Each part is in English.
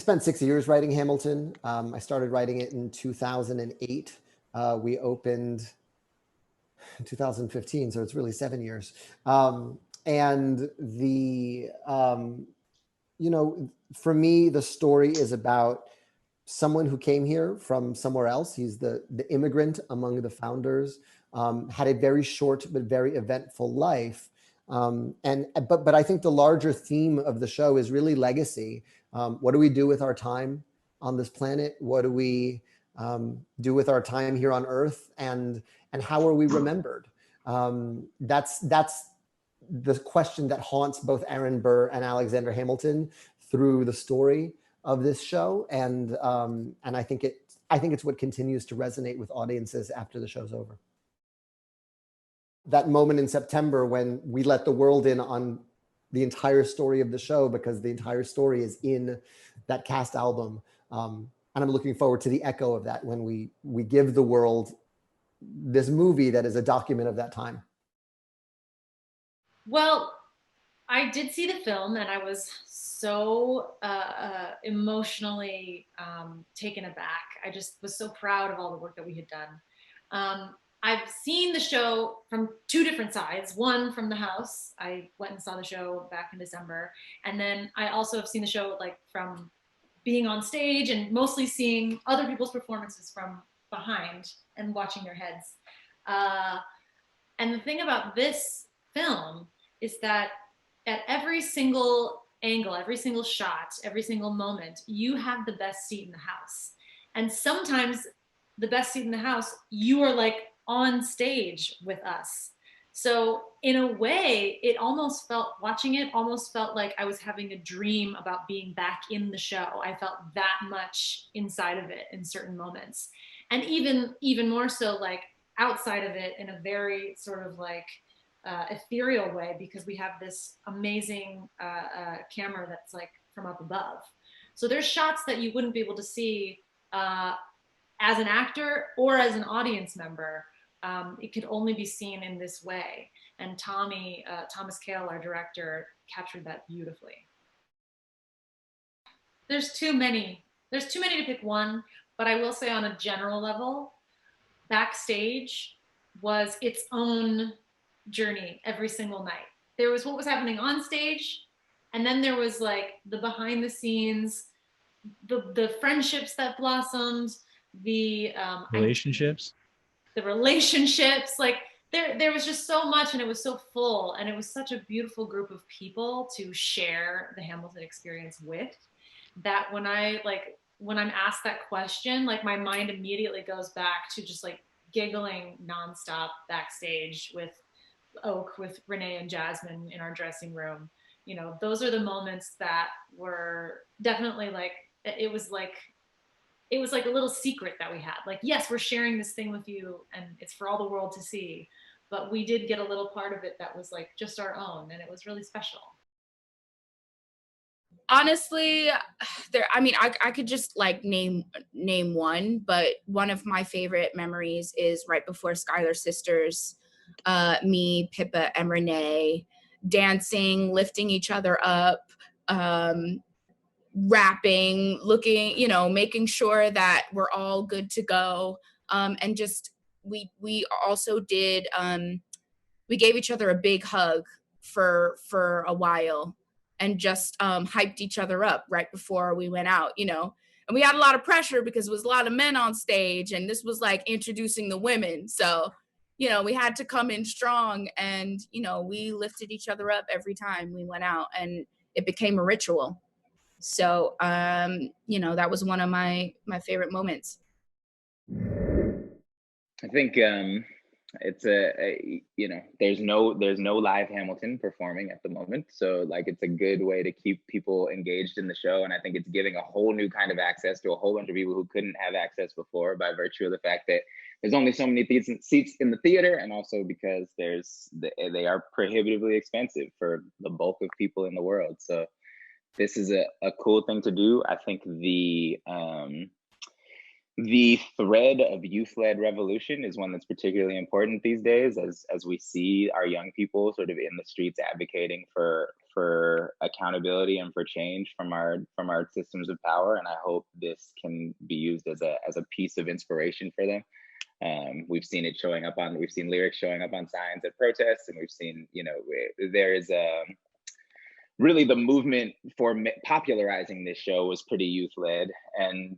spent 6 years writing Hamilton. I started writing it in 2008. We opened in 2015, so it's really 7 years. And you know, for me, the story is about someone who came here from somewhere else. He's the immigrant among the founders, had a very short but very eventful life. But I think the larger theme of the show is really legacy. What do we do with our time on this planet? What do we do with our time here on Earth? And how are we remembered? That's the question that haunts both Aaron Burr and Alexander Hamilton through the story of this show. And I think it's what continues to resonate with audiences after the show's over. That moment in September when we let the world in on the entire story of the show, because the entire story is in that cast album. And I'm looking forward to the echo of that when we give the world this movie that is a document of that time. Well, I did see the film and I was so emotionally taken aback. I just was so proud of all the work that we had done. I've seen the show from two different sides. One from the house. I went and saw the show back in December. And then I also have seen the show like from being on stage and mostly seeing other people's performances from behind and watching their heads. And the thing about this film is that at every single angle, every single shot, every single moment, you have the best seat in the house. And sometimes the best seat in the house, you are like on stage with us. So in a way, it almost felt, watching it almost felt like I was having a dream about being back in the show. I felt that much inside of it in certain moments. And even more so like outside of it in a very sort of like ethereal way, because we have this amazing camera that's like from up above. So there's shots that you wouldn't be able to see as an actor or as an audience member. It could only be seen in this way. And Thomas Kail, our director, captured that beautifully. There's too many to pick one, but I will say on a general level, backstage was its own journey every single night. There was what was happening on stage, and then there was like the behind the scenes, the friendships that blossomed, the relationships. Like there was just so much, and it was so full, and it was such a beautiful group of people to share the Hamilton experience with, that when I'm asked that question, like my mind immediately goes back to just like giggling nonstop backstage with Oak, with Renee and Jasmine in our dressing room. You know, those are the moments that were definitely like, it was like a little secret that we had. Like, yes, we're sharing this thing with you and it's for all the world to see, but we did get a little part of it that was like just our own, and it was really special. Honestly, I could just like name one, but one of my favorite memories is right before Schuyler Sisters, me, Pippa, and Renee dancing, lifting each other up, rapping, looking, making sure that we're all good to go. And just, we also did, we gave each other a big hug for a while, and just hyped each other up right before we went out, and we had a lot of pressure because it was a lot of men on stage, and this was like introducing the women. So, we had to come in strong, and, we lifted each other up every time we went out, and it became a ritual. So, that was one of my favorite moments. I think it's there's no live Hamilton performing at the moment, so like it's a good way to keep people engaged in the show, and I think it's giving a whole new kind of access to a whole bunch of people who couldn't have access before, by virtue of the fact that there's only so many seats in the theater, and also because they are prohibitively expensive for the bulk of people in the world. So this is a cool thing to do. I think the The thread of youth-led revolution is one that's particularly important these days, as we see our young people sort of in the streets advocating for accountability and for change from our systems of power. And I hope this can be used as a piece of inspiration for them. We've seen lyrics showing up on signs at protests, and we've seen, there is really the movement for popularizing this show was pretty youth-led, and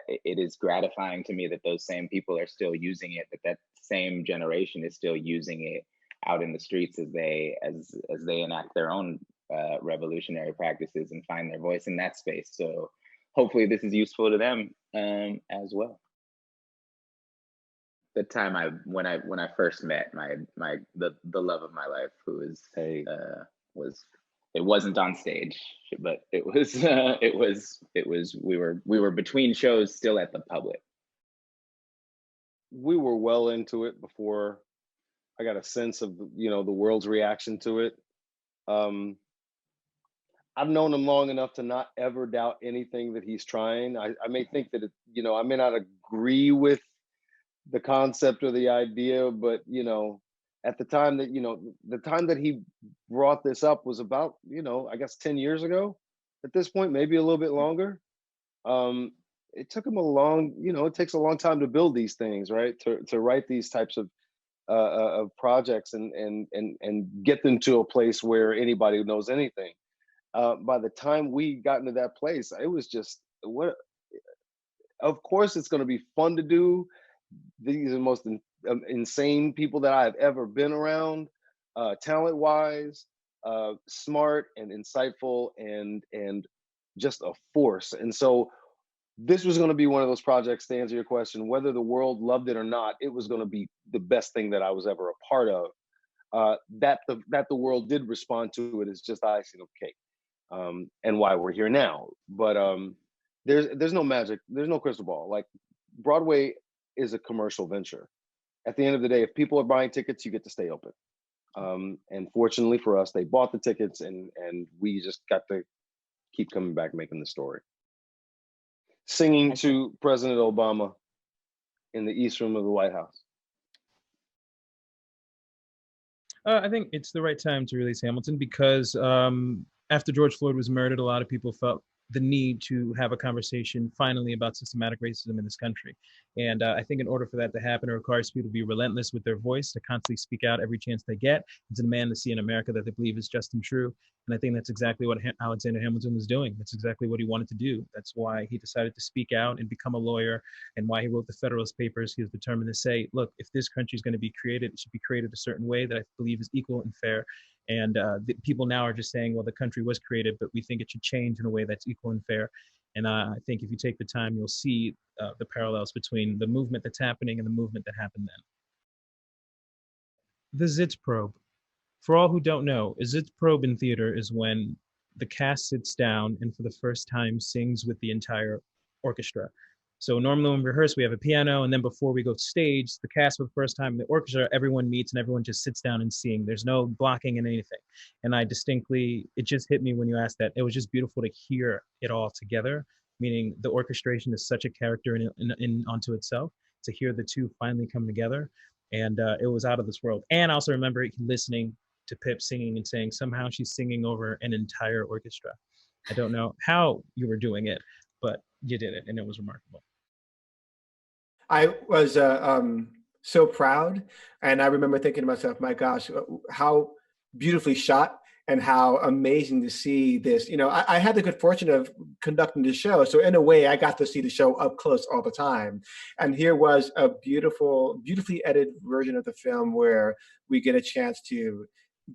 it is gratifying to me that those same people are still using it, that same generation is still using it out in the streets as they enact their own revolutionary practices and find their voice in that space. So hopefully this is useful to them as well. The time when I first met the love of my life, who is it wasn't on stage, but it was we were between shows, still at the Public. We were well into it before I got a sense of the world's reaction to it. I've known him long enough to not ever doubt anything that he's trying. I may think that I may not agree with the concept or the idea, but at the time that he brought this up was about, I guess 10 years ago at this point, maybe a little bit longer. It took him it takes a long time to build these things, right? To write these types of projects and get them to a place where anybody knows anything. By the time we got into that place, it was just, of course it's going to be fun to do. These are the most insane people that I've ever been around, talent-wise, smart and insightful, and just a force. And so this was going to be one of those projects, to answer your question, whether the world loved it or not, it was going to be the best thing that I was ever a part of. That the world did respond to it is just icing of cake, and why we're here now. But there's no magic, there's no crystal ball. Like, Broadway is a commercial venture. At the end of the day, if people are buying tickets, you get to stay open. And fortunately for us, they bought the tickets, and we just got to keep coming back, making the story. Singing to President Obama in the East Room of the White House. I think it's the right time to release Hamilton because after George Floyd was murdered, a lot of people felt the need to have a conversation finally about systematic racism in this country. And I think in order for that to happen, it requires people to be relentless with their voice, to constantly speak out every chance they get, and to demand to see an America that they believe is just and true. And I think that's exactly what Alexander Hamilton was doing. That's exactly what he wanted to do. That's why he decided to speak out and become a lawyer, and why he wrote the Federalist Papers. He was determined to say, look, if this country is going to be created, it should be created a certain way that I believe is equal and fair. And the people now are just saying, well, the country was created, but we think it should change in a way that's equal and fair. And I think if you take the time, you'll see the parallels between the movement that's happening and the movement that happened then. The Zitz probe. For all who don't know, a Zitz probe in theater is when the cast sits down and for the first time sings with the entire orchestra. So normally when we rehearse, we have a piano, and then before we go stage, the cast for the first time, the orchestra, everyone meets and everyone just sits down and sings. There's no blocking in anything. And it just hit me when you asked that. It was just beautiful to hear it all together, meaning the orchestration is such a character in onto itself, to hear the two finally come together. And it was out of this world. And I also remember listening to Pip singing and saying, somehow she's singing over an entire orchestra. I don't know how you were doing it, but you did it, and it was remarkable. I was so proud, and I remember thinking to myself, my gosh, how beautifully shot and how amazing to see this. I had the good fortune of conducting the show, so in a way I got to see the show up close all the time. And here was a beautifully edited version of the film where we get a chance to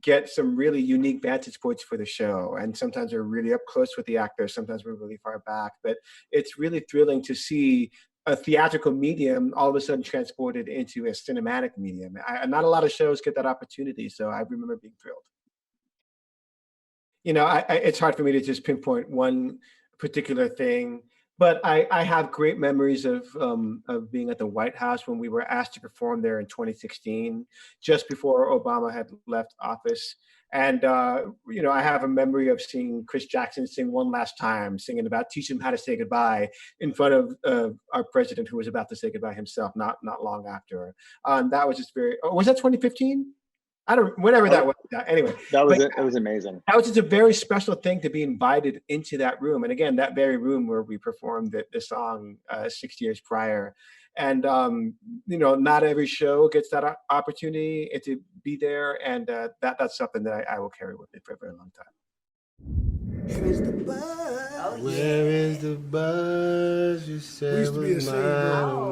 get some really unique vantage points for the show. And sometimes we're really up close with the actors, sometimes we're really far back, but it's really thrilling to see a theatrical medium all of a sudden transported into a cinematic medium. Not a lot of shows get that opportunity, so I remember being thrilled. It's hard for me to just pinpoint one particular thing, but I have great memories of being at the White House when we were asked to perform there in 2016, just before Obama had left office. And, you know, I have a memory of seeing Chris Jackson sing One Last Time, singing about teach him how to say goodbye in front of our president who was about to say goodbye himself not long after. That was just very, was that 2015? I don't, whenever that was. Anyway. That was it. It was amazing. That was just a very special thing to be invited into that room. And again, that very room where we performed the song 6 years prior. And, you know, not every show gets that opportunity to be there. And that's something that I will carry with me for a very long time. Where is the buzz? Where is the buzz? You said We used to be was the same mine. room.